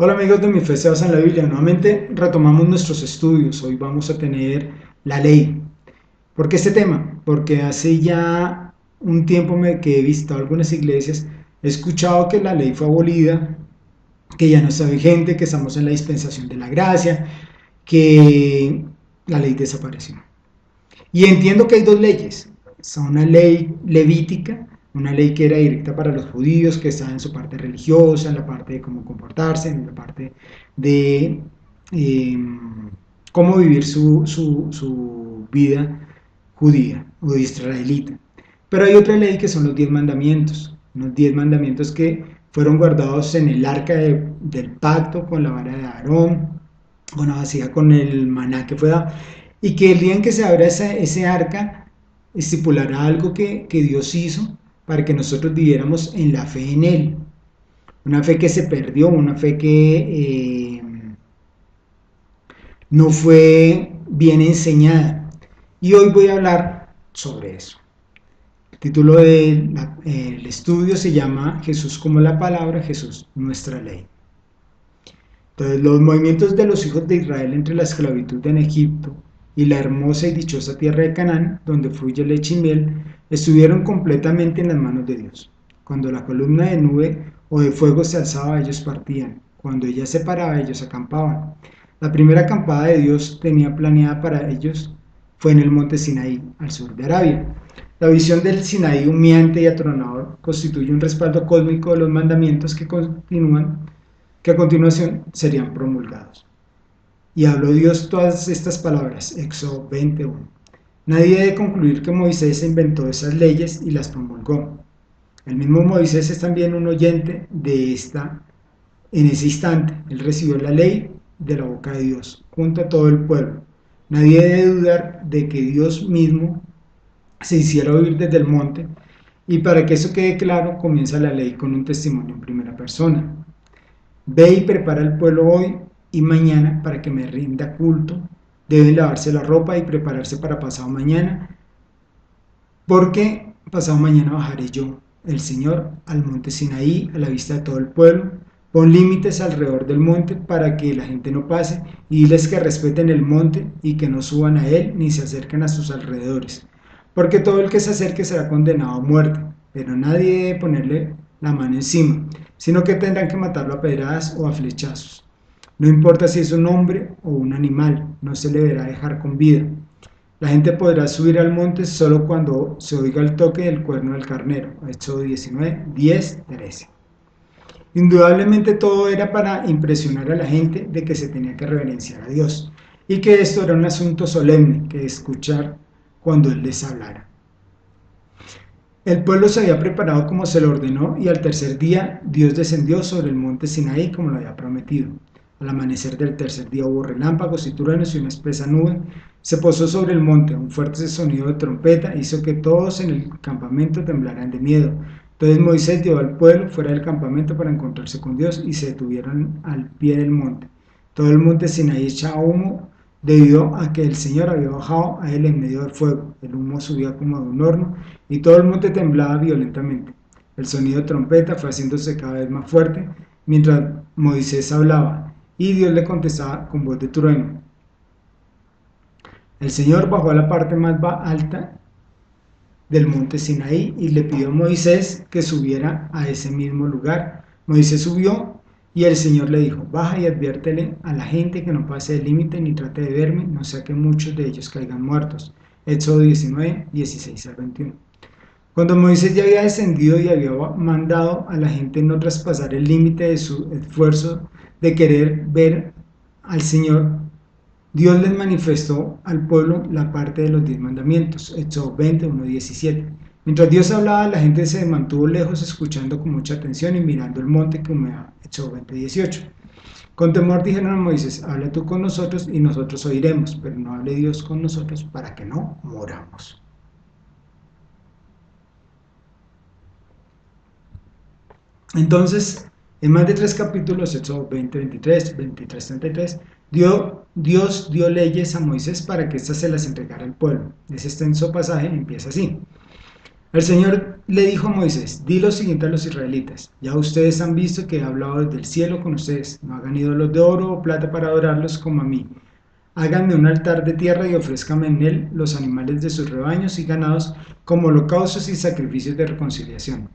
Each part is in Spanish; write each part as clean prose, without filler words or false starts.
Hola amigos de Mi Fe se basa en la Biblia. Nuevamente retomamos nuestros estudios. Hoy vamos a tener la ley. ¿Por qué este tema? Porque hace ya un tiempo que he visitado algunas iglesias, he escuchado que la ley fue abolida, que ya no está vigente, que estamos en la dispensación de la gracia, que la ley desapareció. Y entiendo que hay dos leyes. Está una ley levítica, una ley que era directa para los judíos, que está en su parte religiosa, en la parte de cómo comportarse, en la parte de eh, cómo vivir su vida judía o israelita. Pero hay otra ley que son los 10 mandamientos, unos 10 mandamientos que fueron guardados en el arca del pacto con la vara de Aarón, bueno, hacía con el maná que fue dado, y que el día en que se abra ese arca, estipulará algo que Dios hizo para que nosotros viviéramos en la fe en Él. Una fe que se perdió, una fe que no fue bien enseñada. Y hoy voy a hablar sobre eso. El título del estudio se llama Jesús como la palabra, Jesús nuestra ley. Entonces, los movimientos de los hijos de Israel entre la esclavitud en Egipto y la hermosa y dichosa tierra de Canaán, donde fluye leche y miel, estuvieron completamente en las manos de Dios. Cuando la columna de nube o de fuego se alzaba, ellos partían. Cuando ella se paraba, ellos acampaban. La primera acampada de Dios tenía planeada para ellos fue en el monte Sinaí, al sur de Arabia. La visión del Sinaí humeante y atronador constituye un respaldo cósmico de los mandamientos que a continuación serían promulgados. Y habló Dios todas estas palabras, Éxodo 21. Nadie debe concluir que Moisés inventó esas leyes y las promulgó. El mismo Moisés es también un oyente de esta en ese instante. Él recibió la ley de la boca de Dios, junto a todo el pueblo. Nadie debe dudar de que Dios mismo se hiciera oír desde el monte, y para que eso quede claro, comienza la ley con un testimonio en primera persona. Ve y prepara el pueblo hoy y mañana para que me rinda culto. Deben lavarse la ropa y prepararse para pasado mañana, porque pasado mañana bajaré yo, el Señor, al monte Sinaí, a la vista de todo el pueblo. Pon límites alrededor del monte para que la gente no pase, y diles que respeten el monte y que no suban a él ni se acerquen a sus alrededores, porque todo el que se acerque será condenado a muerte, pero nadie debe ponerle la mano encima, sino que tendrán que matarlo a pedradas o a flechazos. No importa si es un hombre o un animal, no se le deberá dejar con vida. La gente podrá subir al monte solo cuando se oiga el toque del cuerno del carnero. Éxodo 19, 10, 13. Indudablemente todo era para impresionar a la gente de que se tenía que reverenciar a Dios y que esto era un asunto solemne que escuchar cuando Él les hablara. El pueblo se había preparado como se lo ordenó, y al tercer día Dios descendió sobre el monte Sinaí como lo había prometido. Al amanecer del tercer día hubo relámpagos y truenos, y una espesa nube se posó sobre el monte. Un fuerte sonido de trompeta hizo que todos en el campamento temblaran de miedo. Entonces Moisés llevó al pueblo fuera del campamento para encontrarse con Dios, y se detuvieron al pie del monte. Todo el monte Sinaí echaba humo debido a que el Señor había bajado a él en medio del fuego. El humo subía como de un horno, y todo el monte temblaba violentamente. El sonido de trompeta fue haciéndose cada vez más fuerte mientras Moisés hablaba, y Dios le contestaba con voz de trueno. El Señor bajó a la parte más alta del monte Sinaí y le pidió a Moisés que subiera a ese mismo lugar. Moisés subió, y el Señor le dijo: baja y adviértele a la gente que no pase el límite ni trate de verme, no sea que muchos de ellos caigan muertos. Éxodo 19, 16 al 21. Cuando Moisés ya había descendido y había mandado a la gente no traspasar el límite de su esfuerzo de querer ver al Señor, Dios les manifestó al pueblo la parte de los 10 mandamientos. Éxodo 21, 17. Mientras Dios hablaba, la gente se mantuvo lejos, escuchando con mucha atención y mirando el monte que humeaba. Éxodo 20, 18. Con temor dijeron a Moisés: habla tú con nosotros y nosotros oiremos, pero no hable Dios con nosotros para que no moramos. Entonces, en más de 3 capítulos, Éxodo 20, 23, 23, 33, Dios dio leyes a Moisés para que éstas se las entregara al pueblo. Ese extenso pasaje empieza así: El Señor le dijo a Moisés: di lo siguiente a los israelitas: ya ustedes han visto que he hablado desde el cielo con ustedes. No hagan ídolos de oro o plata para adorarlos como a mí. Háganme un altar de tierra y ofrézcanme en él los animales de sus rebaños y ganados como holocaustos y sacrificios de reconciliación.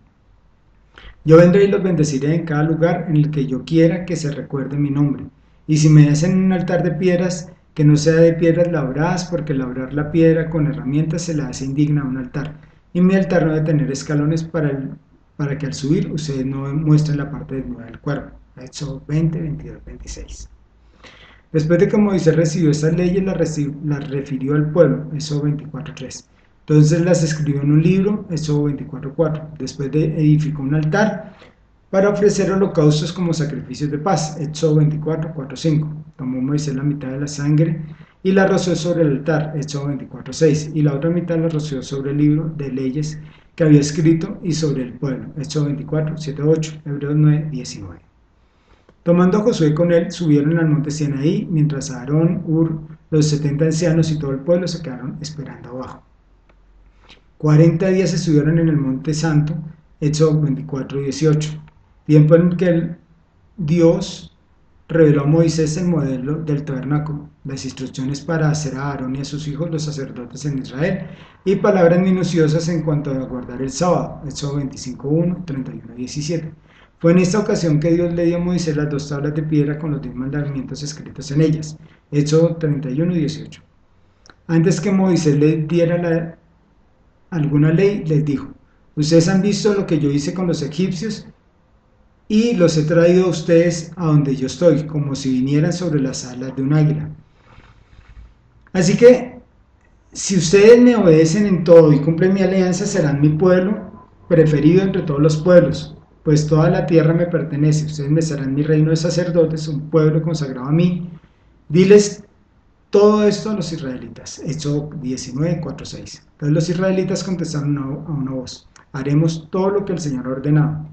Yo vendré y los bendeciré en cada lugar en el que yo quiera que se recuerde mi nombre. Y si me hacen un altar de piedras, que no sea de piedras labradas, porque labrar la piedra con herramientas se la hace indigna a un altar. Y mi altar no debe tener escalones para que al subir ustedes no muestren la parte desnuda del cuerpo. Éxodo 20, 22, 26. Después de que Moisés recibió estas leyes, las refirió al pueblo, Éxodo 24:3. Entonces las escribió en un libro, Éxodo 24:4. Después edificó un altar para ofrecer holocaustos como sacrificios de paz, Éxodo 24:4-5. Tomó Moisés la mitad de la sangre y la roció sobre el altar, Éxodo 24:6. Y la otra mitad la roció sobre el libro de leyes que había escrito y sobre el pueblo, Éxodo 24:7-8, Hebreos 9:19. Tomando a Josué con él, subieron al monte Sinaí, mientras Aarón, Hur, los 70 ancianos y todo el pueblo se quedaron esperando abajo. 40 días estuvieron en el monte santo, Éxodo 24:18, tiempo en el que Dios reveló a Moisés el modelo del tabernáculo, las instrucciones para hacer a Aarón y a sus hijos los sacerdotes en Israel, y palabras minuciosas en cuanto a guardar el sábado, Éxodo 25:1, 31:17. Fue en esta ocasión que Dios le dio a Moisés las 2 tablas de piedra con los 10 mandamientos escritos en ellas, Éxodo 31:18. Antes que Moisés les diera alguna ley, les dijo: ustedes han visto lo que yo hice con los egipcios y los he traído a ustedes a donde yo estoy, como si vinieran sobre las alas de un águila. Así que, si ustedes me obedecen en todo y cumplen mi alianza, serán mi pueblo preferido entre todos los pueblos, pues toda la tierra me pertenece. Ustedes me serán mi reino de sacerdotes, un pueblo consagrado a mí. Diles todo esto a los israelitas. Éxodo 19:4-6. Entonces los israelitas contestaron a una voz: haremos todo lo que el Señor ha ordenado.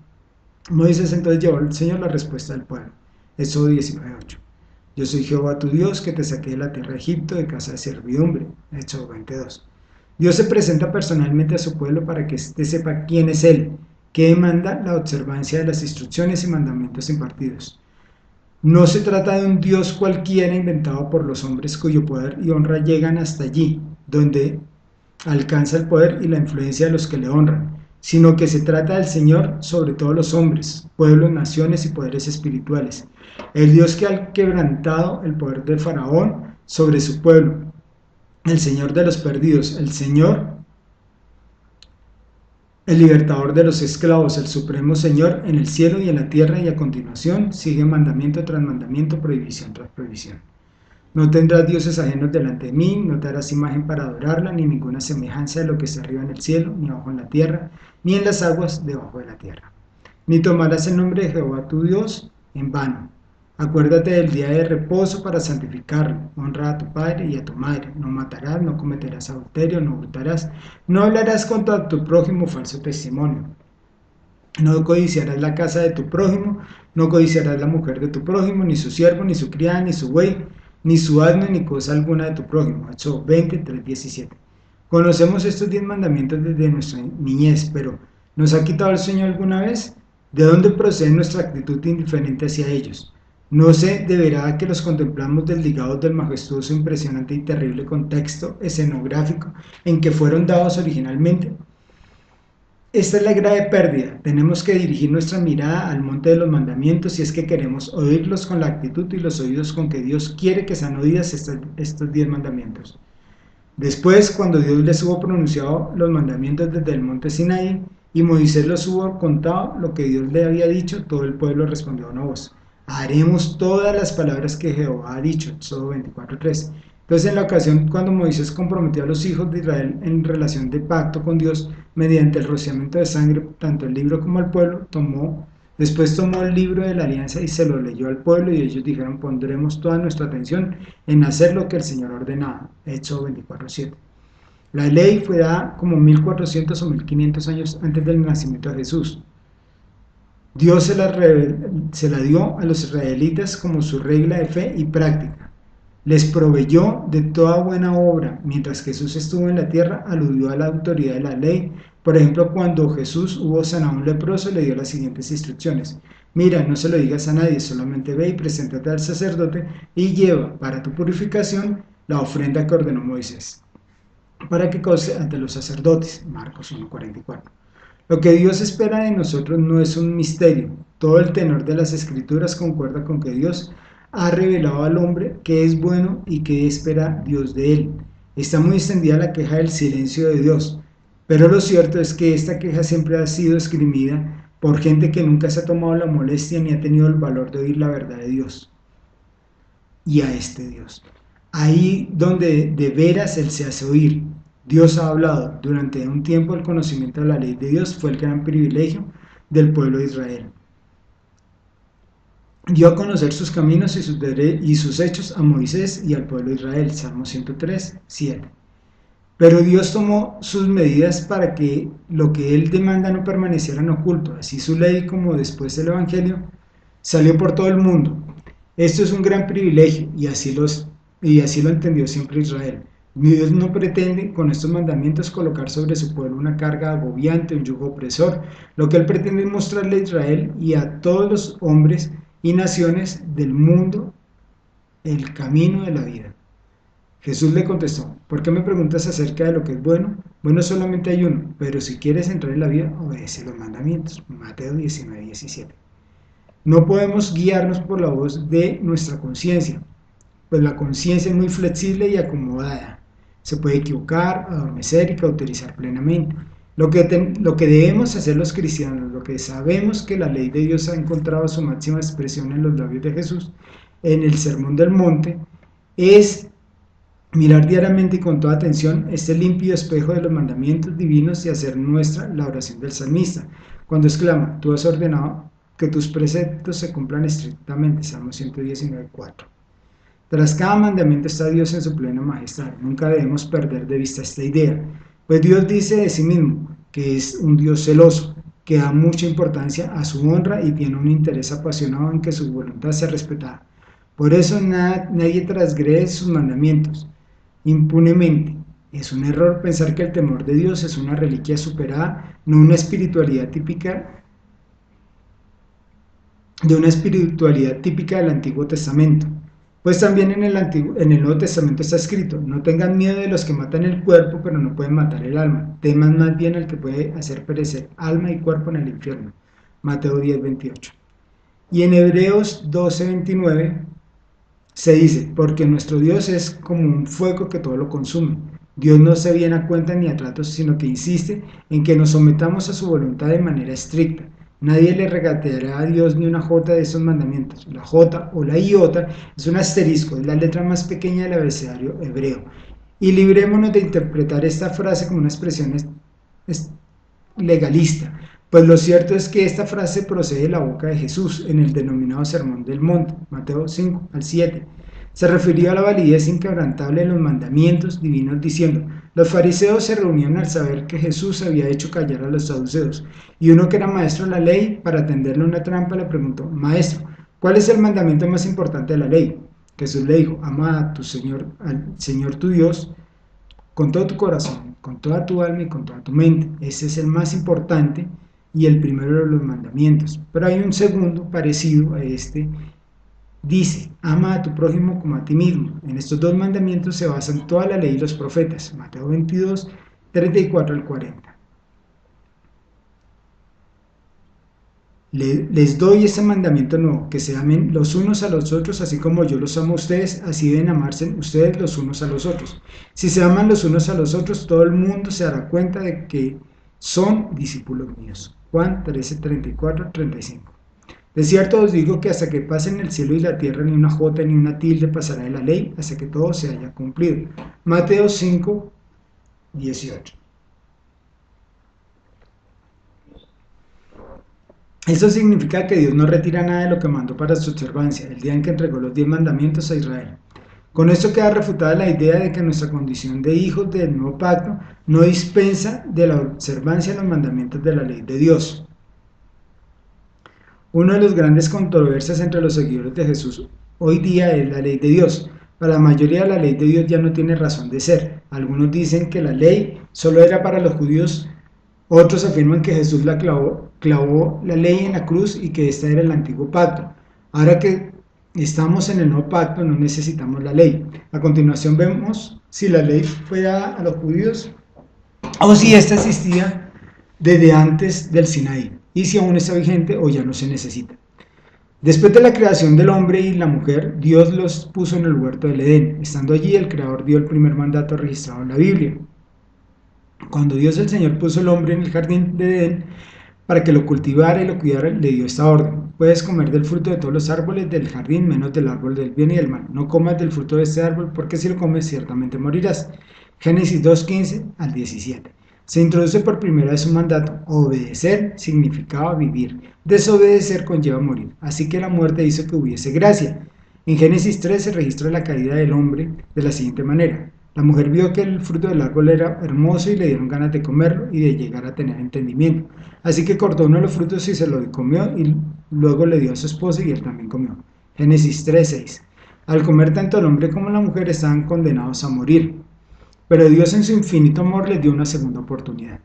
Moisés entonces llevó al Señor la respuesta del pueblo. Éxodo 19:8. Yo soy Jehová tu Dios, que te saqué de la tierra de Egipto, de casa de servidumbre. Éxodo 22. Dios se presenta personalmente a su pueblo para que éste sepa quién es Él, que demanda la observancia de las instrucciones y mandamientos impartidos. No se trata de un Dios cualquiera inventado por los hombres cuyo poder y honra llegan hasta allí, donde alcanza el poder y la influencia de los que le honran, sino que se trata del Señor sobre todos los hombres, pueblos, naciones y poderes espirituales. El Dios que ha quebrantado el poder de Faraón sobre su pueblo, el Señor de los perdidos, el Señor, el libertador de los esclavos, el supremo Señor en el cielo y en la tierra, y a continuación sigue mandamiento tras mandamiento, prohibición tras prohibición. No tendrás dioses ajenos delante de mí, no te harás imagen para adorarla, ni ninguna semejanza de lo que está arriba en el cielo, ni abajo en la tierra, ni en las aguas debajo de la tierra. Ni tomarás el nombre de Jehová tu Dios en vano. Acuérdate del día de reposo para santificarlo. Honra a tu padre y a tu madre. No matarás, no cometerás adulterio, no hurtarás, no hablarás contra tu prójimo falso testimonio. No codiciarás la casa de tu prójimo, no codiciarás la mujer de tu prójimo, ni su siervo, ni su criada, ni su buey, ni su asno, ni cosa alguna de tu prójimo. Éxodo 20:3-17. Conocemos estos 10 mandamientos desde nuestra niñez, pero ¿nos ha quitado el sueño alguna vez? ¿De dónde procede nuestra actitud indiferente hacia ellos? ¿No se deberá que los contemplamos desligados del majestuoso, impresionante y terrible contexto escenográfico en que fueron dados originalmente? Esta es la grave pérdida. Tenemos que dirigir nuestra mirada al monte de los mandamientos si es que queremos oírlos con la actitud y los oídos con que Dios quiere que sean oídas estos 10 mandamientos. Después, cuando Dios les hubo pronunciado los mandamientos desde el monte Sinaí y Moisés los hubo contado lo que Dios le había dicho, todo el pueblo respondió a una voz: haremos todas las palabras que Jehová ha dicho. Éxodo 24:3. Entonces, en la ocasión cuando Moisés comprometió a los hijos de Israel en relación de pacto con Dios mediante el rociamiento de sangre, tanto el libro como el pueblo, después tomó el libro de la alianza y se lo leyó al pueblo, y ellos dijeron: pondremos toda nuestra atención en hacer lo que el Señor ordenaba. Éxodo 24:7. La ley fue dada como 1400 o 1500 años antes del nacimiento de Jesús. Dios se la dio a los israelitas como su regla de fe y práctica. Les proveyó de toda buena obra. Mientras Jesús estuvo en la tierra, aludió a la autoridad de la ley Por ejemplo, cuando Jesús hubo sanado a un leproso, le dio las siguientes instrucciones: mira, no se lo digas a nadie, solamente ve y preséntate al sacerdote y lleva para tu purificación la ofrenda que ordenó Moisés, para que conste ante los sacerdotes. Marcos 1:44. Lo que Dios espera de nosotros no es un misterio. Todo el tenor de las Escrituras concuerda con que Dios ha revelado al hombre qué es bueno y qué espera Dios de él. Está muy extendida la queja del silencio de Dios, pero lo cierto es que esta queja siempre ha sido esgrimida por gente que nunca se ha tomado la molestia ni ha tenido el valor de oír la verdad de Dios y a este Dios. Ahí donde de veras Él se hace oír. Dios ha hablado. Durante un tiempo el conocimiento de la ley de Dios fue el gran privilegio del pueblo de Israel. Dio a conocer sus caminos y sus hechos a Moisés y al pueblo de Israel. Salmo 103, 7. Pero Dios tomó sus medidas para que lo que Él demanda no permaneciera en oculto. Así su ley, como después el Evangelio, salió por todo el mundo. Esto es un gran privilegio y así lo entendió siempre Israel. Dios no pretende con estos mandamientos colocar sobre su pueblo una carga agobiante, un yugo opresor. Lo que Él pretende es mostrarle a Israel y a todos los hombres y naciones del mundo el camino de la vida. Jesús le contestó: ¿por qué me preguntas acerca de lo que es bueno? Bueno, solamente hay uno, pero si quieres entrar en la vida, obedece los mandamientos. Mateo 19:17. No podemos guiarnos por la voz de nuestra conciencia, pues la conciencia es muy flexible y acomodada. Se puede equivocar, adormecer y cauterizar plenamente. Lo que debemos hacer los cristianos, lo que sabemos que la ley de Dios ha encontrado su máxima expresión en los labios de Jesús, en el Sermón del Monte, es mirar diariamente y con toda atención este límpido espejo de los mandamientos divinos y hacer nuestra la oración del salmista, cuando exclama: tú has ordenado que tus preceptos se cumplan estrictamente. Salmo 119:4. Tras cada mandamiento está Dios en su plena majestad. Nunca debemos perder de vista esta idea, pues Dios dice de sí mismo que es un Dios celoso, que da mucha importancia a su honra y tiene un interés apasionado en que su voluntad sea respetada. Por eso nadie transgrede sus mandamientos impunemente. Es un error pensar que el temor de Dios es una reliquia superada, no una espiritualidad típica del Antiguo Testamento. Pues también en el Nuevo Testamento está escrito: no tengan miedo de los que matan el cuerpo, pero no pueden matar el alma. Teman más bien al que puede hacer perecer alma y cuerpo en el infierno. Mateo 10:28. Y en Hebreos 12:29 se dice: porque nuestro Dios es como un fuego que todo lo consume. Dios no se viene a cuenta ni a tratos, sino que insiste en que nos sometamos a su voluntad de manera estricta. Nadie le regateará a Dios ni una jota de esos mandamientos. La jota o la iota es un asterisco, es la letra más pequeña del abecedario hebreo. Y librémonos de interpretar esta frase como una expresión legalista, pues lo cierto es que esta frase procede de la boca de Jesús en el denominado Sermón del Monte, Mateo 5:7. Se refirió a la validez inquebrantable de los mandamientos divinos diciendo: los fariseos se reunieron al saber que Jesús había hecho callar a los saduceos, y uno que era maestro de la ley, para tenderle una trampa, le preguntó: maestro, ¿cuál es el mandamiento más importante de la ley? Jesús le dijo: ama a tu Señor, al Señor tu Dios con todo tu corazón, con toda tu alma y con toda tu mente. Ese es el más importante y el primero de los mandamientos. Pero hay un segundo parecido a este. Dice: ama a tu prójimo como a ti mismo. En estos dos mandamientos se basan toda la ley y los profetas. Mateo 22, 34 al 40. Les doy este mandamiento nuevo, que se amen los unos a los otros, así como yo los amo a ustedes, así deben amarse ustedes los unos a los otros. Si se aman los unos a los otros, todo el mundo se dará cuenta de que son discípulos míos. Juan 13, 34, 35. De cierto os digo que hasta que pasen el cielo y la tierra, ni una jota ni una tilde pasará de la ley, hasta que todo se haya cumplido. Mateo 5, 18. Eso significa que Dios no retira nada de lo que mandó para su observancia, el día en que entregó los 10 mandamientos a Israel. Con esto queda refutada la idea de que nuestra condición de hijos del nuevo pacto no dispensa de la observancia de los mandamientos de la ley de Dios. Una de las grandes controversias entre los seguidores de Jesús hoy día es la ley de Dios. Para la mayoría, la ley de Dios ya no tiene razón de ser. Algunos dicen que la ley solo era para los judíos Otros afirman que Jesús clavó la ley en la cruz y que esta era el antiguo pacto. Ahora que estamos en el nuevo pacto, no necesitamos la ley. A continuación vemos si la ley fue dada a los judíos o si esta existía desde antes del Sinaí y si aún está vigente o ya no se necesita. Después de la creación del hombre y la mujer, Dios los puso en el huerto del Edén. Estando allí, el Creador dio el primer mandato registrado en la Biblia. Cuando Dios el Señor puso el hombre en el jardín de Edén para que lo cultivara y lo cuidara, le dio esta orden: puedes comer del fruto de todos los árboles del jardín, menos del árbol del bien y del mal. No comas del fruto de este árbol, porque si lo comes ciertamente morirás. Génesis 2:15 al 17. Se introduce por primera vez un mandato: obedecer significaba vivir, desobedecer conlleva morir, así que la muerte hizo que hubiese gracia. En Génesis 3 se registra la caída del hombre de la siguiente manera: la mujer vio que el fruto del árbol era hermoso y le dieron ganas de comerlo y de llegar a tener entendimiento. Así que cortó uno de los frutos y se lo comió, y luego le dio a su esposo y él también comió. Génesis 3:6. Al comer tanto el hombre como la mujer estaban condenados a morir, pero Dios en su infinito amor les dio una segunda oportunidad.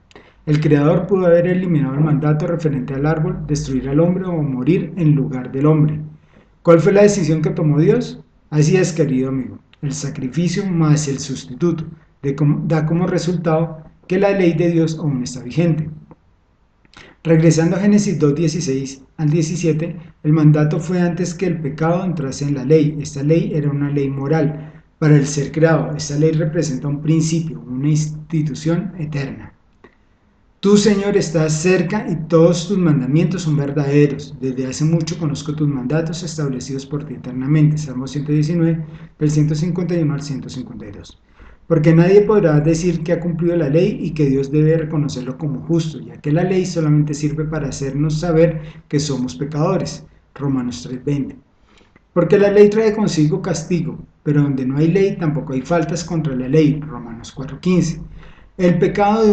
El Creador pudo haber eliminado el mandato referente al árbol, destruir al hombre o morir en lugar del hombre. ¿Cuál fue la decisión que tomó Dios? Así es, querido amigo, el sacrificio más el sustituto da como resultado que la ley de Dios aún está vigente. Regresando a Génesis 2:16 al 17, el mandato fue antes que el pecado entrase en la ley. Esta ley era una ley moral para el ser creado. Esta ley representa un principio, una institución eterna. Tú, Señor, estás cerca y todos tus mandamientos son verdaderos. Desde hace mucho conozco tus mandatos establecidos por ti eternamente. Salmo 119, del 151 al 152. Porque nadie podrá decir que ha cumplido la ley y que Dios debe reconocerlo como justo, ya que la ley solamente sirve para hacernos saber que somos pecadores. Romanos 3:20. Porque la ley trae consigo castigo, pero donde no hay ley tampoco hay faltas contra la ley. Romanos 4:15. El pecado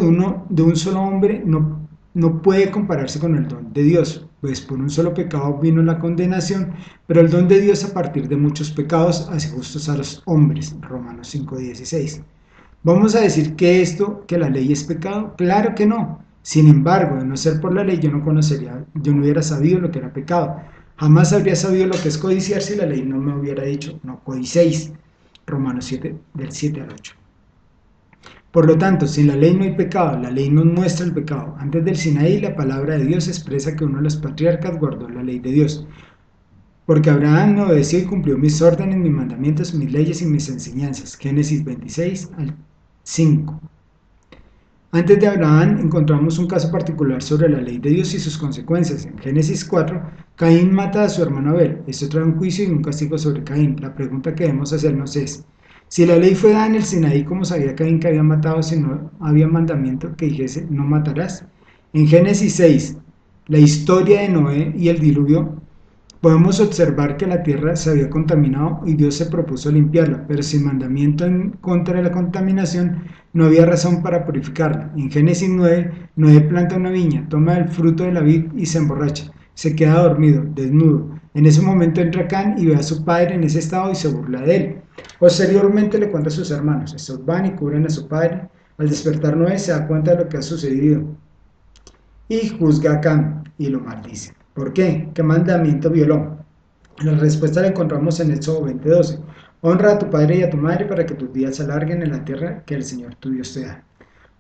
de un solo hombre no puede compararse con el don de Dios, pues por un solo pecado vino la condenación, pero el don de Dios a partir de muchos pecados hace justos a los hombres. Romanos 5:16. ¿Vamos a decir que la ley es pecado? Claro que no. Sin embargo, de no ser por la ley, yo no hubiera sabido lo que era pecado. Jamás habría sabido lo que es codiciar si la ley no me hubiera dicho: no codicéis. Romanos 7, del 7 al 8. Por lo tanto, sin la ley no hay pecado, la ley nos muestra el pecado. Antes del Sinaí, la palabra de Dios expresa que uno de los patriarcas guardó la ley de Dios. Porque Abraham me obedeció y cumplió mis órdenes, mis mandamientos, mis leyes y mis enseñanzas. Génesis 26 al 5. Antes de Abraham encontramos un caso particular sobre la ley de Dios y sus consecuencias. En Génesis 4, Caín mata a su hermano Abel. Esto trae un juicio y un castigo sobre Caín. La pregunta que debemos hacernos es: si la ley fue dada en el Sinaí, ¿cómo sabía Caín que había matado si no había mandamiento que dijese no matarás? En Génesis 6, la historia de Noé y el diluvio, podemos observar que la tierra se había contaminado y Dios se propuso limpiarla, pero sin mandamiento en contra de la contaminación no había razón para purificarla. En Génesis 9, Noé planta una viña, toma el fruto de la vid y se emborracha. Se queda dormido, desnudo. En ese momento entra Can y ve a su padre en ese estado y se burla de él. Posteriormente le cuenta a sus hermanos. Estos van y cubren a su padre. Al despertar Noé se da cuenta de lo que ha sucedido y juzga a Can y lo maldice. ¿Por qué? ¿Qué mandamiento violó? La respuesta la encontramos en Éxodo 20:12. Honra a tu padre y a tu madre para que tus días se alarguen en la tierra que el Señor tu Dios te da.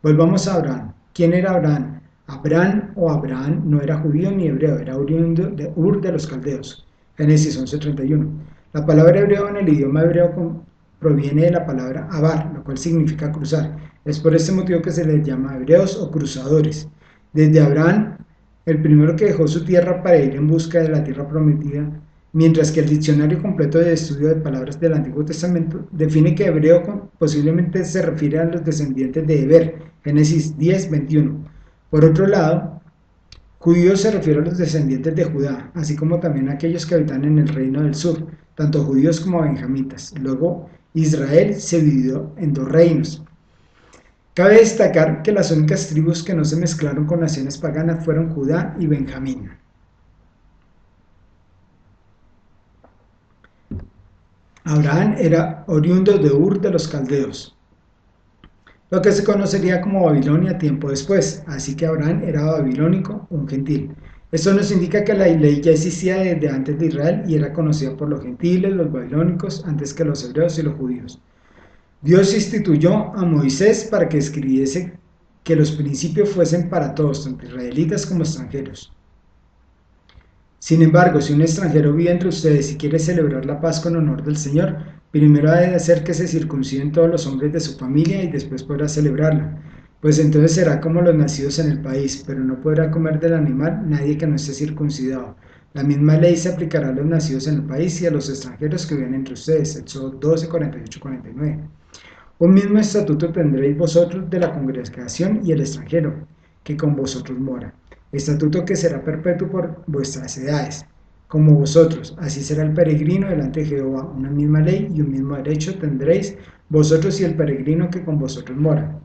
Volvamos a Abraham. ¿Quién era Abraham? Abraham no era judío ni hebreo, era oriundo de Ur de los Caldeos. Génesis 11:31. La palabra hebreo en el idioma hebreo proviene de la palabra abar, lo cual significa cruzar. Es por este motivo que se les llama hebreos o cruzadores. Desde Abraham, el primero que dejó su tierra para ir en busca de la tierra prometida, mientras que el diccionario completo de estudio de palabras del Antiguo Testamento define que hebreo posiblemente se refiere a los descendientes de Heber, Génesis 10:21. Por otro lado, judíos se refiere a los descendientes de Judá, así como también a aquellos que habitan en el reino del sur, tanto judíos como benjamitas. Luego, Israel se dividió en dos reinos. Cabe destacar que las únicas tribus que no se mezclaron con naciones paganas fueron Judá y Benjamín. Abraham era oriundo de Ur de los Caldeos. lo que se conocería como Babilonia tiempo después, así que Abraham era babilónico, un gentil. Esto nos indica que la ley ya existía desde antes de Israel y era conocida por los gentiles, los babilónicos, antes que los hebreos y los judíos. Dios instituyó a Moisés para que escribiese que los principios fuesen para todos, tanto israelitas como extranjeros. Sin embargo, si un extranjero vive entre ustedes y quiere celebrar la Pascua en honor del Señor, primero ha de hacer que se circunciden todos los hombres de su familia y después podrá celebrarla, pues entonces será como los nacidos en el país, pero no podrá comer del animal nadie que no esté circuncidado. La misma ley se aplicará a los nacidos en el país y a los extranjeros que viven entre ustedes. Éxodo 12, 48, 49. Un mismo estatuto tendréis vosotros de la congregación y el extranjero, que con vosotros mora. Estatuto que será perpetuo por vuestras edades. Como vosotros, así será el peregrino delante de Jehová. Una misma ley y un mismo derecho tendréis vosotros y el peregrino que con vosotros mora.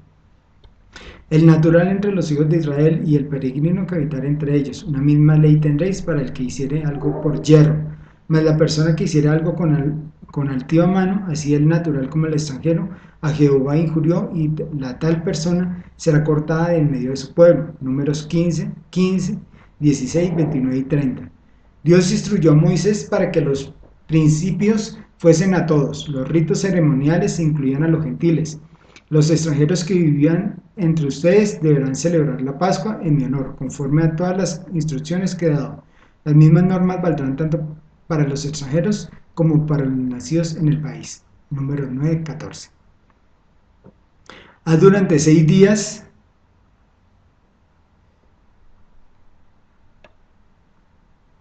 El natural entre los hijos de Israel y el peregrino que habitar entre ellos. Una misma ley tendréis para el que hiciere algo por yerro. Mas la persona que hiciera algo con altiva mano, así el natural como el extranjero, a Jehová injurió y la tal persona será cortada de en medio de su pueblo. Números 15, 16, 29 y 30. Dios instruyó a Moisés para que los principios fuesen a todos. Los ritos ceremoniales incluían a los gentiles. Los extranjeros que vivían entre ustedes deberán celebrar la Pascua en mi honor, conforme a todas las instrucciones que he dado. Las mismas normas valdrán tanto para los extranjeros como para los nacidos en el país. Número 9, 14. Haz durante 6 días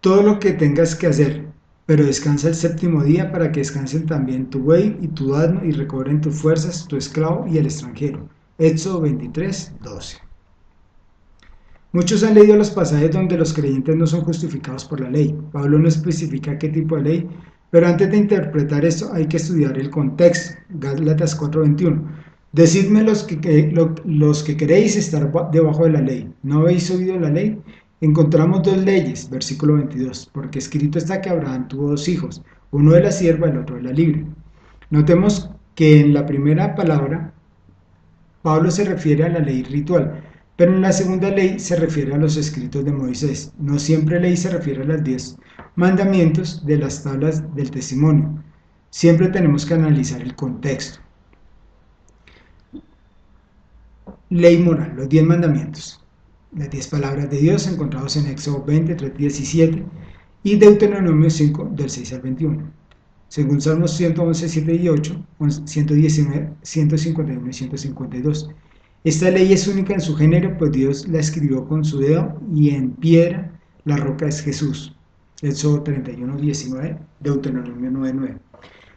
todo lo que tengas que hacer, pero descansa el séptimo día para que descansen también tu buey y tu asno y recobren tus fuerzas, tu esclavo y el extranjero. Éxodo 23, 12. Muchos han leído los pasajes donde los creyentes no son justificados por la ley. Pablo no especifica qué tipo de ley, pero antes de interpretar esto hay que estudiar el contexto. Gálatas 4:21. Decidme los que queréis estar debajo de la ley. ¿No habéis oído la ley? Encontramos dos leyes, versículo 22, porque escrito está que Abraham tuvo dos hijos, uno de la sierva y el otro de la libre. Notemos que en la primera palabra Pablo se refiere a la ley ritual, pero en la segunda ley se refiere a los escritos de Moisés. No siempre ley se refiere a los 10 mandamientos de las tablas del testimonio. Siempre tenemos que analizar el contexto. Ley moral, los 10 mandamientos. Las 10 palabras de Dios encontrados en Éxodo 20, 3, 17 y Deuteronomio 5, del 6 al 21. Según Salmos 111, 7 y 8, 119, 151 y 152. Esta ley es única en su género, pues Dios la escribió con su dedo y en piedra la roca es Jesús. Éxodo 31, 19, Deuteronomio 9, 9.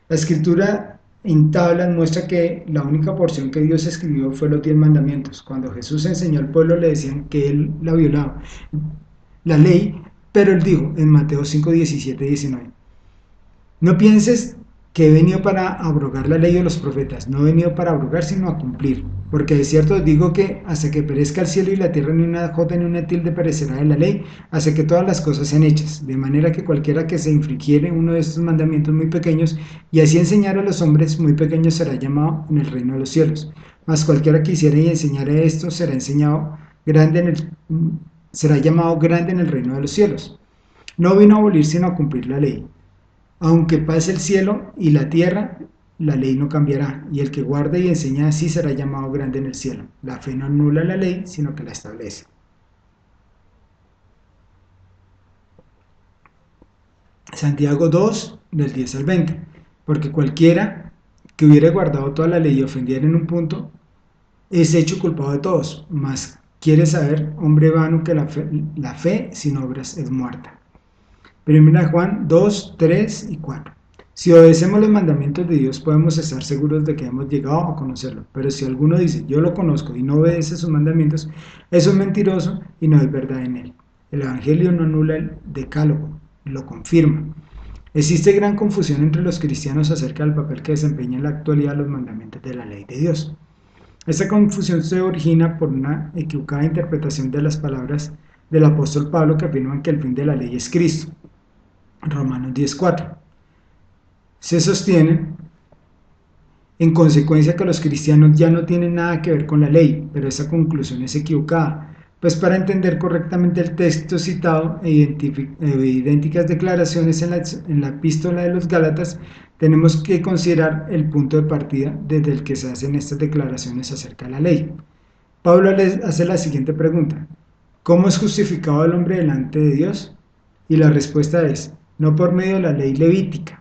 La escritura en tablas muestra que la única porción que Dios escribió fue los 10 mandamientos. Cuando Jesús enseñó al pueblo le decían que él la violaba, la ley, pero él dijo en Mateo 5, 17 y 19. No pienses que he venido para abrogar la ley de los profetas, no he venido para abrogar sino a cumplir, porque de cierto os digo que hasta que perezca el cielo y la tierra ni una jota ni una tilde perecerá de la ley, hasta que todas las cosas sean hechas, de manera que cualquiera que se infringiere uno de estos mandamientos muy pequeños y así enseñar a los hombres muy pequeños será llamado en el reino de los cielos, mas cualquiera que hiciere y enseñare esto será será llamado grande en el reino de los cielos. No vino a abolir sino a cumplir la ley. Aunque pase el cielo y la tierra, la ley no cambiará, y el que guarde y enseña así será llamado grande en el cielo. La fe no anula la ley, sino que la establece. Santiago 2, del 10 al 20. Porque cualquiera que hubiere guardado toda la ley y ofendiera en un punto, es hecho culpado de todos. Mas quiere saber, hombre vano, que la fe sin obras es muerta. Primera Juan 2, 3 y 4. Si obedecemos los mandamientos de Dios, podemos estar seguros de que hemos llegado a conocerlo. Pero si alguno dice, yo lo conozco y no obedece sus mandamientos, es un mentiroso y no hay verdad en él. El Evangelio no anula el decálogo, lo confirma. Existe gran confusión entre los cristianos acerca del papel que desempeñan en la actualidad los mandamientos de la ley de Dios. Esta confusión se origina por una equivocada interpretación de las palabras del apóstol Pablo que afirman que el fin de la ley es Cristo. Romanos 10:4. Se sostienen en consecuencia que los cristianos ya no tienen nada que ver con la ley, pero esa conclusión es equivocada, pues para entender correctamente el texto citado e idénticas declaraciones en la epístola de los Gálatas, tenemos que considerar el punto de partida desde el que se hacen estas declaraciones acerca de la ley. Pablo les hace la siguiente pregunta: ¿cómo es justificado el hombre delante de Dios? Y la respuesta es: no por medio de la ley levítica,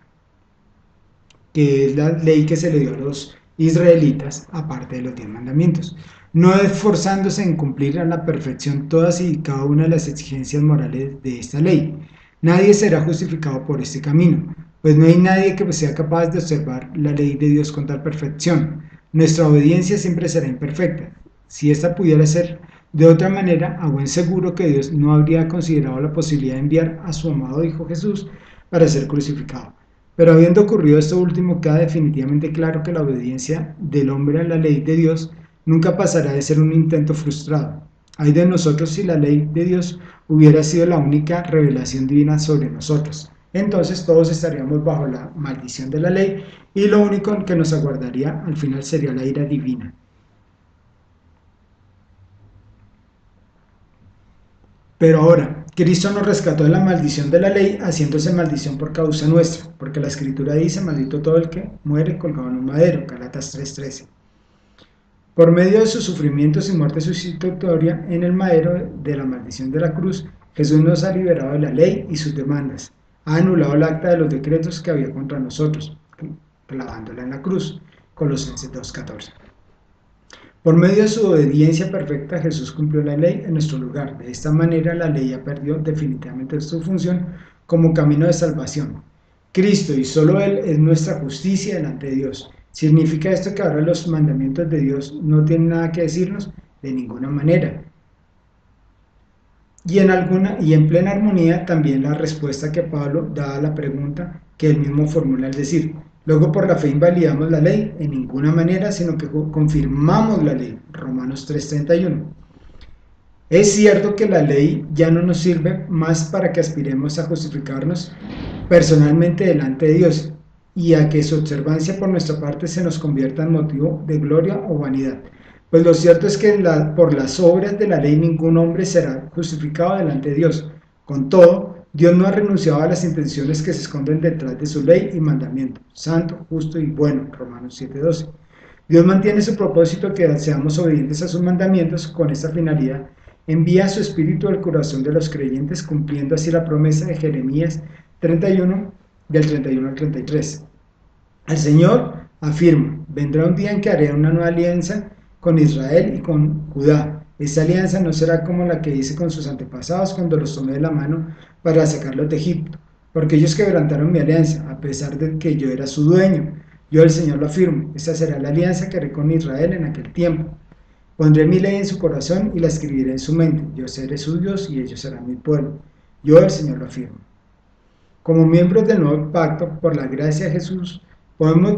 que es la ley que se le dio a los israelitas, aparte de los 10 mandamientos, no esforzándose en cumplir a la perfección todas y cada una de las exigencias morales de esta ley. Nadie será justificado por este camino, pues no hay nadie que sea capaz de observar la ley de Dios con tal perfección. Nuestra obediencia siempre será imperfecta. Si esta pudiera ser de otra manera, a buen seguro que Dios no habría considerado la posibilidad de enviar a su amado Hijo Jesús para ser crucificado. Pero habiendo ocurrido esto último, queda definitivamente claro que la obediencia del hombre a la ley de Dios nunca pasará de ser un intento frustrado. Ay de nosotros si la ley de Dios hubiera sido la única revelación divina sobre nosotros. Entonces todos estaríamos bajo la maldición de la ley y lo único que nos aguardaría al final sería la ira divina. Pero ahora, Cristo nos rescató de la maldición de la ley, haciéndose maldición por causa nuestra, porque la Escritura dice: maldito todo el que muere colgado en un madero, Gálatas 3:13. Por medio de sus sufrimientos y muerte sustitutoria en el madero de la maldición de la cruz, Jesús nos ha liberado de la ley y sus demandas, ha anulado el acta de los decretos que había contra nosotros, clavándola en la cruz, Colosenses 2:14. Por medio de su obediencia perfecta, Jesús cumplió la ley en nuestro lugar. De esta manera, la ley ya perdió definitivamente su función como camino de salvación. Cristo y solo Él es nuestra justicia delante de Dios. ¿Significa esto que ahora los mandamientos de Dios no tienen nada que decirnos? De ninguna manera. Y en plena armonía también la respuesta que Pablo da a la pregunta que él mismo formula al decir: luego por la fe invalidamos la ley, en ninguna manera, sino que confirmamos la ley, Romanos 3:31. Es cierto que la ley ya no nos sirve más para que aspiremos a justificarnos personalmente delante de Dios y a que su observancia por nuestra parte se nos convierta en motivo de gloria o vanidad. Pues lo cierto es que por las obras de la ley ningún hombre será justificado delante de Dios. Con todo, Dios no ha renunciado a las intenciones que se esconden detrás de su ley y mandamiento, santo, justo y bueno, Romanos 7:12. Dios mantiene su propósito que seamos obedientes a sus mandamientos. Con esta finalidad envía su espíritu al corazón de los creyentes, cumpliendo así la promesa de Jeremías 31, del 31 al 33. El Señor afirma: vendrá un día en que haré una nueva alianza con Israel y con Judá. Esta alianza no será como la que hice con sus antepasados cuando los tomé de la mano para sacarlos de Egipto, porque ellos quebrantaron mi alianza, a pesar de que yo era su dueño. Yo, el Señor, lo afirmo: esta será la alianza que haré con Israel en aquel tiempo. Pondré mi ley en su corazón y la escribiré en su mente. Yo seré su Dios y ellos serán mi pueblo. Yo, el Señor, lo afirmo. Como miembros del nuevo pacto, por la gracia de Jesús, podemos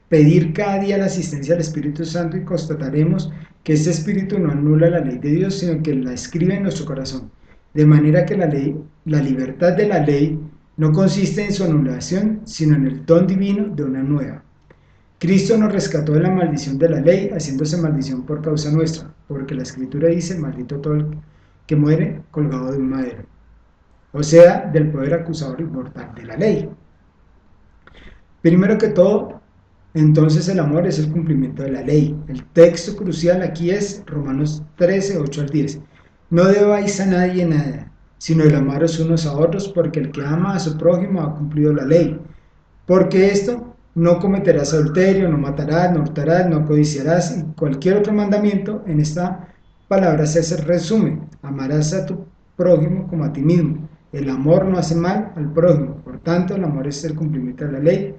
pedir cada día la asistencia del Espíritu Santo y constataremos que este Espíritu no anula la ley de Dios, sino que la escribe en nuestro corazón. De manera que la libertad de la ley no consiste en su anulación, sino en el don divino de una nueva. Cristo nos rescató de la maldición de la ley, haciéndose maldición por causa nuestra, porque la Escritura dice: maldito todo el que muere colgado de un madero. O sea, del poder acusador y mortal de la ley. Primero que todo, entonces el amor es el cumplimiento de la ley. El texto crucial aquí es Romanos 13:8 al 10. No debáis a nadie nada, sino el amaros unos a otros, porque el que ama a su prójimo ha cumplido la ley. Porque esto: no cometerás adulterio, no matarás, no hurtarás, no codiciarás, y cualquier otro mandamiento en esta palabra se resume: amarás a tu prójimo como a ti mismo. El amor no hace mal al prójimo, por tanto el amor es el cumplimiento de la ley.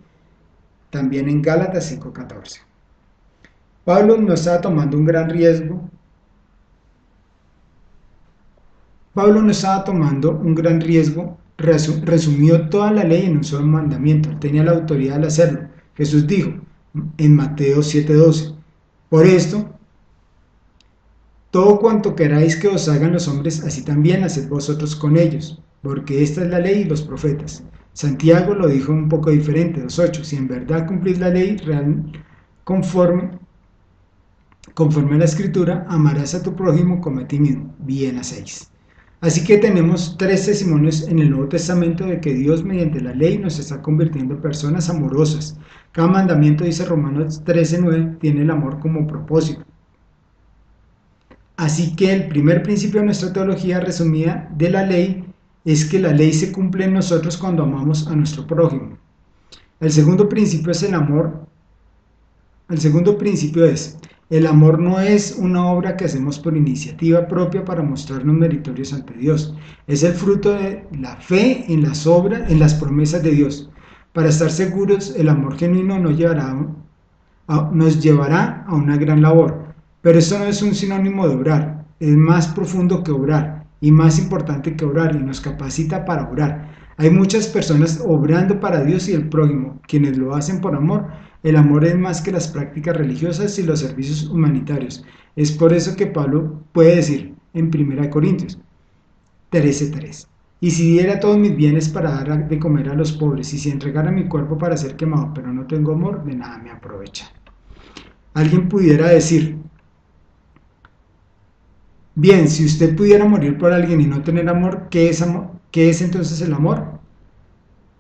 También en Gálatas 5:14. Pablo no estaba tomando un gran riesgo. Resumió toda la ley en un solo mandamiento. Él tenía la autoridad de hacerlo. Jesús dijo en Mateo 7:12: por esto, todo cuanto queráis que os hagan los hombres, así también haced vosotros con ellos, porque esta es la ley y los profetas. Santiago lo dijo un poco diferente, 2:8: si en verdad cumplís la ley, conforme a la escritura, amarás a tu prójimo como a ti mismo. Bien hacéis. Así que tenemos 3 testimonios en el Nuevo Testamento de que Dios mediante la ley nos está convirtiendo en personas amorosas. Cada mandamiento, dice Romanos 13:9, tiene el amor como propósito. Así que el primer principio de nuestra teología resumida de la ley es que la ley se cumple en nosotros cuando amamos a nuestro prójimo. El segundo principio es el amor. El segundo principio es: el amor no es una obra que hacemos por iniciativa propia para mostrarnos meritorios ante Dios. Es el fruto de la fe en las obras, en las promesas de Dios. Para estar seguros, el amor genuino nos llevará a una gran labor. Pero esto no es un sinónimo de obrar. Es más profundo que obrar y más importante que obrar, y nos capacita para obrar. Hay muchas personas obrando para Dios y el prójimo, quienes lo hacen por amor. El amor es más que las prácticas religiosas y los servicios humanitarios. Es por eso que Pablo puede decir en 1 Corintios 13:3: y si diera todos mis bienes para dar de comer a los pobres, y si entregara mi cuerpo para ser quemado, pero no tengo amor, de nada me aprovecha. Alguien pudiera decir: bien, si usted pudiera morir por alguien y no tener amor, ¿qué es amor? ¿Qué es entonces el amor?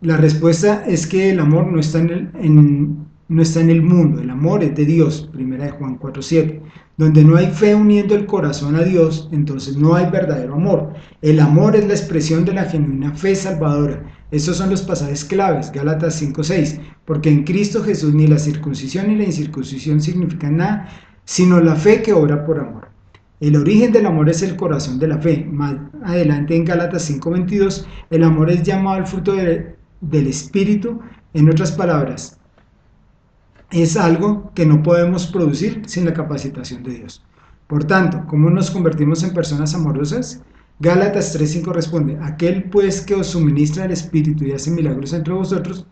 La respuesta es que el amor no está en el mundo. El amor es de Dios. 1 Juan 4:7. Donde no hay fe uniendo el corazón a Dios, entonces no hay verdadero amor. El amor es la expresión de la genuina fe salvadora. Estos son los pasajes claves. Gálatas 5:6. Porque en Cristo Jesús ni la circuncisión ni la incircuncisión significan nada, sino la fe que obra por amor. El origen del amor es el corazón de la fe. Más adelante en Gálatas 5:22, el amor es llamado al fruto del Espíritu. En otras palabras, es algo que no podemos producir sin la capacitación de Dios. Por tanto, ¿cómo nos convertimos en personas amorosas? Gálatas 3:5 responde: aquel pues que os suministra el Espíritu y hace milagros entre vosotros,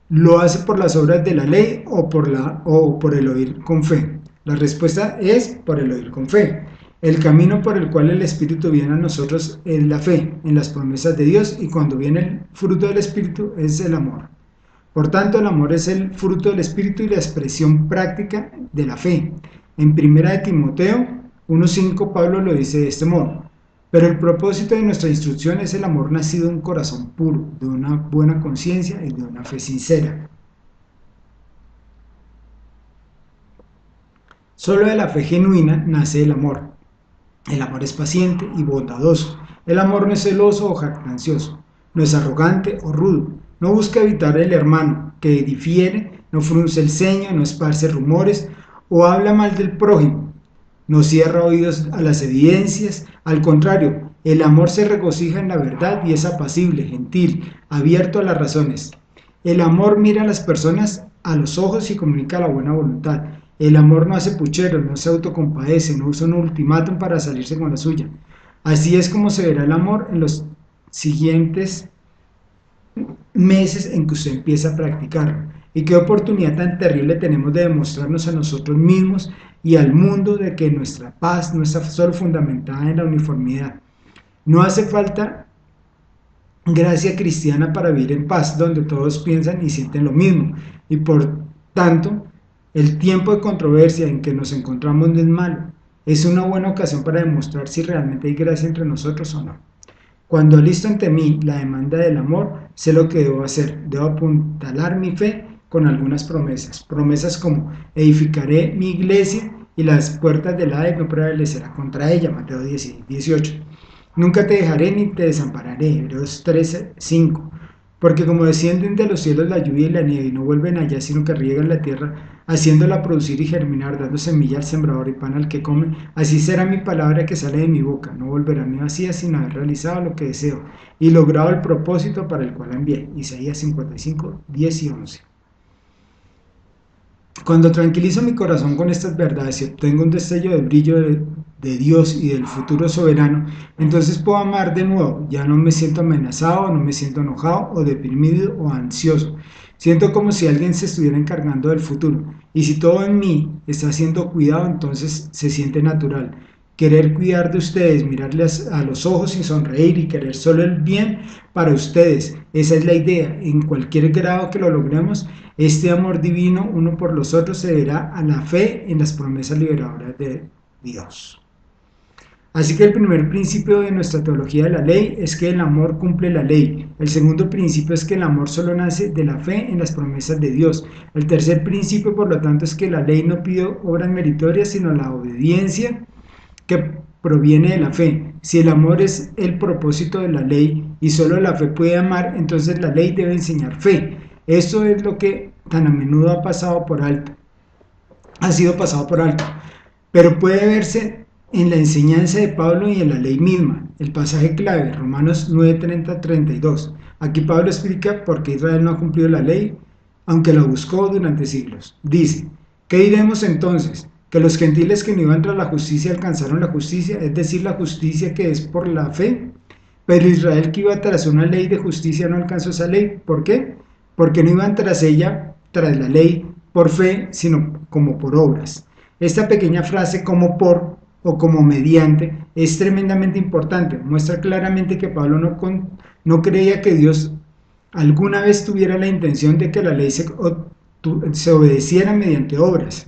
¿lo hace por las obras de la ley o por el oír con fe? La respuesta es por el oír con fe. El camino por el cual el Espíritu viene a nosotros es la fe en las promesas de Dios, y cuando viene el fruto del Espíritu es el amor. Por tanto, el amor es el fruto del Espíritu y la expresión práctica de la fe. En 1 Timoteo 1:5 Pablo lo dice de este modo: pero el propósito de nuestra instrucción es el amor nacido de un corazón puro, de una buena conciencia y de una fe sincera. Solo de la fe genuina nace el amor. El amor es paciente y bondadoso. El amor no es celoso o jactancioso, no es arrogante o rudo, no busca evitar el hermano, que difiere, no frunce el ceño, no esparce rumores o habla mal del prójimo, no cierra oídos a las evidencias. Al contrario, el amor se regocija en la verdad y es apacible, gentil, abierto a las razones. El amor mira a las personas a los ojos y comunica la buena voluntad. El amor no hace pucheros, no se autocompadece, no usa un ultimátum para salirse con la suya. Así es como se verá el amor en los siguientes meses en que usted empieza a practicarlo. Y qué oportunidad tan terrible tenemos de demostrarnos a nosotros mismos y al mundo de que nuestra paz no está solo fundamentada en la uniformidad. No hace falta gracia cristiana para vivir en paz, donde todos piensan y sienten lo mismo, y por tanto el tiempo de controversia en que nos encontramos no es malo. Es una buena ocasión para demostrar si realmente hay gracia entre nosotros o no. Cuando alisto ante mí la demanda del amor, sé lo que debo hacer. Debo apuntalar mi fe con algunas promesas. Promesas como: edificaré mi iglesia y las puertas del Hades no prevalecerán contra ella. Mateo 18. Nunca te dejaré ni te desampararé. Hebreos 13:5. Porque como descienden de los cielos la lluvia y la nieve y no vuelven allá, sino que riegan la tierra, haciéndola producir y germinar, dando semilla al sembrador y pan al que come, así será mi palabra que sale de mi boca. No volverá a mí vacía, sin haber realizado lo que deseo y logrado el propósito para el cual la envié. Isaías 55:10 y 11. Cuando tranquilizo mi corazón con estas verdades y obtengo un destello de brillo de Dios y del futuro soberano, entonces puedo amar de nuevo. Ya no me siento amenazado, no me siento enojado o deprimido o ansioso. Siento como si alguien se estuviera encargando del futuro. Y si todo en mí está siendo cuidado, entonces se siente natural querer cuidar de ustedes, mirarles a los ojos y sonreír y querer solo el bien para ustedes. Esa es la idea. En cualquier grado que lo logremos, este amor divino uno por los otros se verá a la fe en las promesas liberadoras de Dios. Así que el primer principio de nuestra teología de la ley es que el amor cumple la ley. El segundo principio es que el amor solo nace de la fe en las promesas de Dios. El tercer principio, por lo tanto, es que la ley no pide obras meritorias, sino la obediencia que proviene de la fe. Si el amor es el propósito de la ley y solo la fe puede amar, entonces la ley debe enseñar fe. Esto es lo que tan a menudo ha sido pasado por alto, pero puede verse en la enseñanza de Pablo y en la ley misma. El pasaje clave, Romanos 9:30-32. Aquí Pablo explica por qué Israel no ha cumplido la ley, aunque la buscó durante siglos. Dice, ¿qué diremos entonces? ¿Que los gentiles que no iban tras la justicia alcanzaron la justicia, es decir, la justicia que es por la fe? Pero Israel, que iba tras una ley de justicia, no alcanzó esa ley. ¿Por qué? Porque no iban tras ella, tras la ley, por fe, sino como por obras. Esta pequeña frase, como por o como mediante, es tremendamente importante. Muestra claramente que Pablo no creía que Dios alguna vez tuviera la intención de que la ley se obedeciera mediante obras.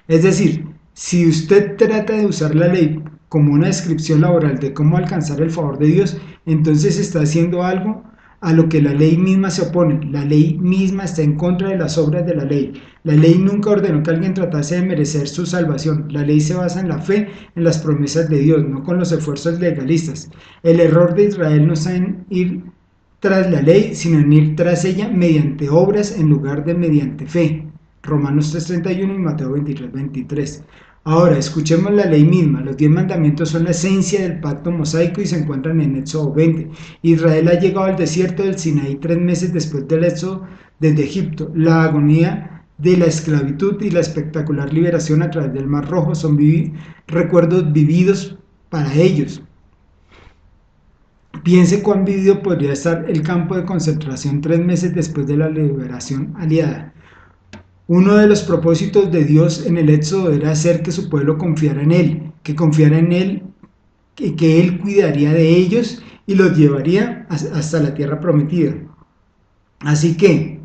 Es decir, si usted trata de usar la ley como una descripción laboral de cómo alcanzar el favor de Dios, entonces está haciendo algo a lo que la ley misma se opone. La ley misma está en contra de las obras de la ley. La ley nunca ordenó que alguien tratase de merecer su salvación. La ley se basa en la fe, en las promesas de Dios, no con los esfuerzos legalistas. El error de Israel no está en ir tras la ley, sino en ir tras ella mediante obras en lugar de mediante fe. Romanos 3:31 y Mateo 23:23. Ahora, escuchemos la ley misma. Los 10 mandamientos son la esencia del pacto mosaico y se encuentran en Éxodo 20. Israel ha llegado al desierto del Sinaí 3 meses después del éxodo desde Egipto. La agonía de la esclavitud y la espectacular liberación a través del Mar Rojo son recuerdos vividos para ellos. Piense cuán vivido podría estar el campo de concentración 3 meses después de la liberación aliada. Uno de los propósitos de Dios en el Éxodo era hacer que su pueblo confiara en Él, que confiara en Él, que Él cuidaría de ellos y los llevaría hasta la tierra prometida. Así que,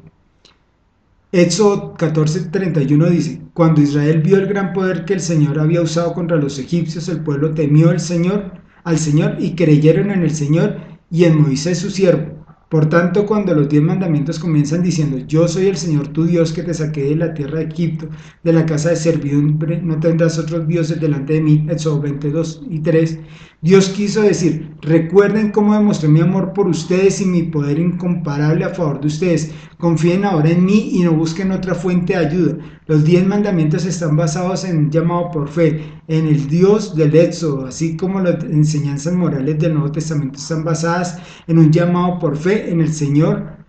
Éxodo 14:31 dice, cuando Israel vio el gran poder que el Señor había usado contra los egipcios, el pueblo temió al Señor y creyeron en el Señor y en Moisés su siervo. Por tanto, cuando los 10 mandamientos comienzan diciendo, yo soy el Señor tu Dios que te saqué de la tierra de Egipto, de la casa de servidumbre, no tendrás otros dioses delante de mí, Éxodo 22:3, Dios quiso decir, recuerden cómo demostré mi amor por ustedes y mi poder incomparable a favor de ustedes, confíen ahora en mí y no busquen otra fuente de ayuda. Los 10 mandamientos están basados en un llamado por fe, en el Dios del Éxodo, así como las enseñanzas morales del Nuevo Testamento están basadas en un llamado por fe en el Señor,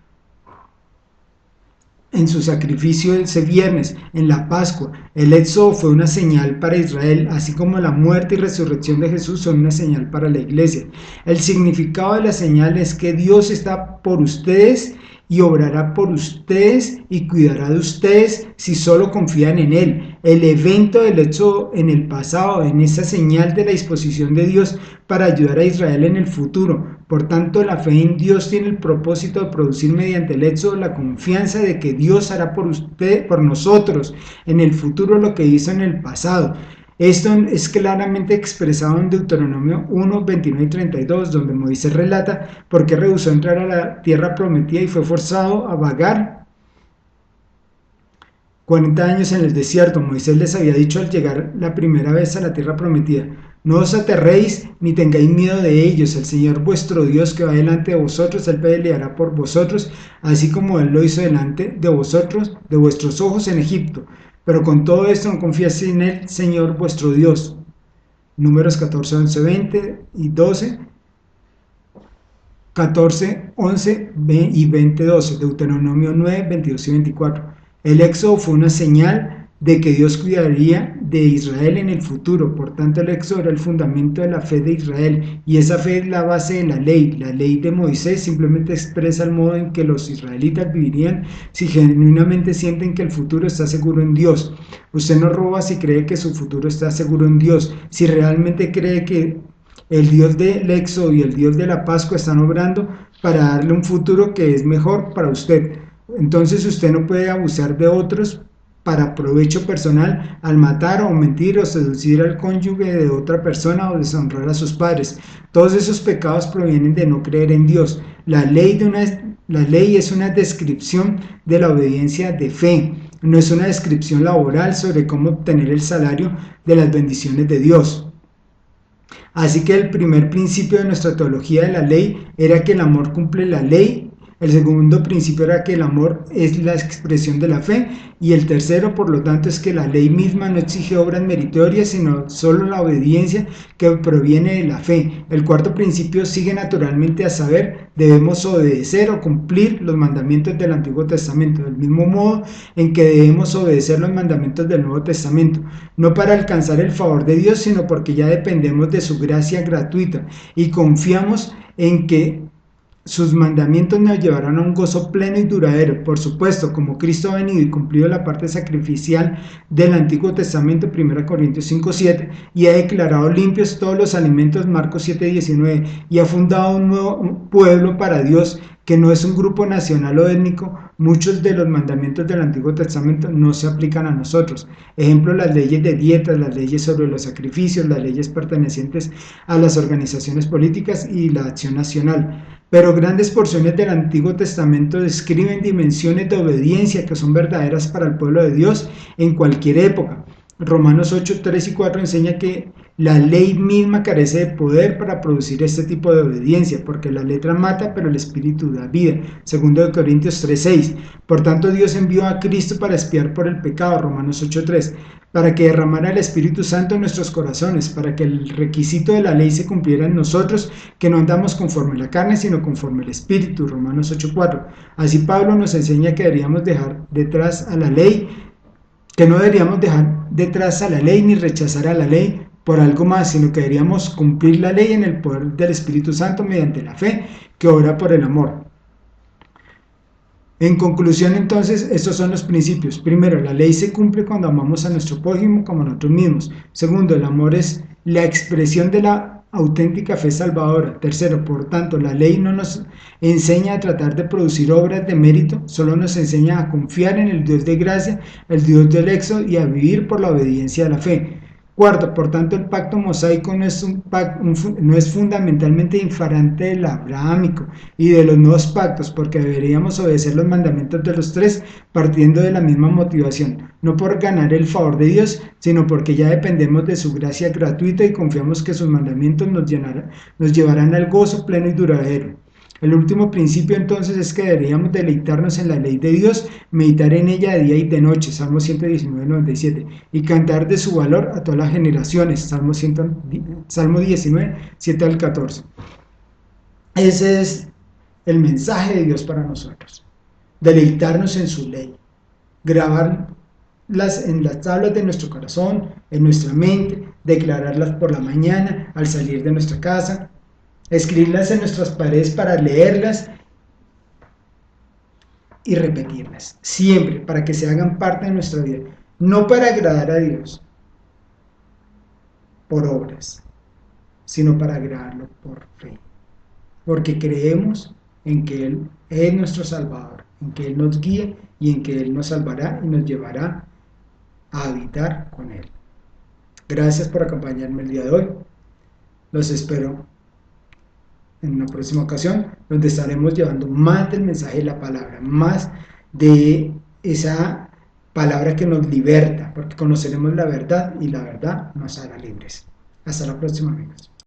en su sacrificio ese viernes, en la Pascua. El Éxodo fue una señal para Israel, así como la muerte y resurrección de Jesús son una señal para la iglesia. El significado de la señal es que Dios está por ustedes y obrará por ustedes y cuidará de ustedes si solo confían en Él. El evento del Éxodo en el pasado, en esa señal de la disposición de Dios para ayudar a Israel en el futuro. Por tanto, la fe en Dios tiene el propósito de producir mediante el Éxodo la confianza de que Dios hará por nosotros en el futuro lo que hizo en el pasado. Esto es claramente expresado en Deuteronomio 1, 29 y 32, donde Moisés relata por qué rehusó entrar a la tierra prometida y fue forzado a vagar 40 años en el desierto. Moisés les había dicho al llegar la primera vez a la tierra prometida, no os aterréis ni tengáis miedo de ellos, el Señor vuestro Dios que va delante de vosotros, Él peleará por vosotros, así como Él lo hizo delante de vosotros, de vuestros ojos en Egipto. Pero con todo esto no confíes en el Señor vuestro Dios. Números 14, 11, 20 y 12. 14, 11 y 20, 12. Deuteronomio 9, 22 y 24. El Éxodo fue una señal de que Dios cuidaría de Israel en el futuro. Por tanto, el éxodo era el fundamento de la fe de Israel, y esa fe es la base de la ley. La ley de Moisés simplemente expresa el modo en que los israelitas vivirían si genuinamente sienten que el futuro está seguro en Dios. Usted no roba si cree que su futuro está seguro en Dios. Si realmente cree que el Dios del éxodo y el Dios de la Pascua están obrando para darle un futuro que es mejor para usted, entonces usted no puede abusar de otros para provecho personal al matar o mentir o seducir al cónyuge de otra persona o deshonrar a sus padres. Todos esos pecados provienen de no creer en Dios. La ley es una descripción de la obediencia de fe, no es una descripción laboral sobre cómo obtener el salario de las bendiciones de Dios. Así que el primer principio de nuestra teología de la ley era que el amor cumple la ley. El segundo principio era que el amor es la expresión de la fe, y el tercero, por lo tanto, es que la ley misma no exige obras meritorias, sino solo la obediencia que proviene de la fe. El cuarto principio sigue naturalmente, a saber, debemos obedecer o cumplir los mandamientos del Antiguo Testamento, del mismo modo en que debemos obedecer los mandamientos del Nuevo Testamento, no para alcanzar el favor de Dios, sino porque ya dependemos de su gracia gratuita y confiamos en que sus mandamientos nos llevarán a un gozo pleno y duradero. Por supuesto, como Cristo ha venido y cumplido la parte sacrificial del Antiguo Testamento, 1 Corintios 5:7, y ha declarado limpios todos los alimentos, Marcos 7:19, y ha fundado un nuevo pueblo para Dios, que no es un grupo nacional o étnico, muchos de los mandamientos del Antiguo Testamento no se aplican a nosotros. Ejemplo, las leyes de dietas, las leyes sobre los sacrificios, las leyes pertenecientes a las organizaciones políticas y la acción nacional. Pero grandes porciones del Antiguo Testamento describen dimensiones de obediencia que son verdaderas para el pueblo de Dios en cualquier época. Romanos 8, 3 y 4 enseña que la ley misma carece de poder para producir este tipo de obediencia, porque la letra mata, pero el espíritu da vida. 2 Corintios 3, 6. Por tanto, Dios envió a Cristo para expiar por el pecado, Romanos 8, 3, para que derramara el Espíritu Santo en nuestros corazones, para que el requisito de la ley se cumpliera en nosotros, que no andamos conforme a la carne, sino conforme al Espíritu, Romanos 8, 4. Así Pablo nos enseña que deberíamos dejar detrás a la ley, que no deberíamos dejar detrás a la ley ni rechazar a la ley por algo más, sino que deberíamos cumplir la ley en el poder del Espíritu Santo mediante la fe que obra por el amor. En conclusión, entonces, estos son los principios. Primero, la ley se cumple cuando amamos a nuestro prójimo como a nosotros mismos. Segundo, el amor es la expresión de la auténtica fe salvadora. Tercero, por tanto, la ley no nos enseña a tratar de producir obras de mérito, solo nos enseña a confiar en el Dios de gracia, el Dios del éxodo, y a vivir por la obediencia a la fe. Cuarto, por tanto, el pacto mosaico no es fundamentalmente diferente del abrahámico y de los nuevos pactos, porque deberíamos obedecer los mandamientos de los tres partiendo de la misma motivación, no por ganar el favor de Dios, sino porque ya dependemos de su gracia gratuita y confiamos que sus mandamientos nos llevarán al gozo pleno y duradero. El último principio entonces es que deberíamos deleitarnos en la ley de Dios, meditar en ella de día y de noche, Salmo 119, 97, y cantar de su valor a todas las generaciones, Salmo 19, 7 al 14. Ese es el mensaje de Dios para nosotros, deleitarnos en su ley, grabarlas en las tablas de nuestro corazón, en nuestra mente, declararlas por la mañana al salir de nuestra casa, escribirlas en nuestras paredes para leerlas y repetirlas, siempre para que se hagan parte de nuestra vida, no para agradar a Dios por obras, sino para agradarlo por fe, porque creemos en que Él es nuestro Salvador, en que Él nos guía y en que Él nos salvará y nos llevará a habitar con Él. Gracias por acompañarme el día de hoy. Los espero en una próxima ocasión, donde estaremos llevando más del mensaje de la palabra, más de esa palabra que nos liberta, porque conoceremos la verdad y la verdad nos hará libres. Hasta la próxima, amigos.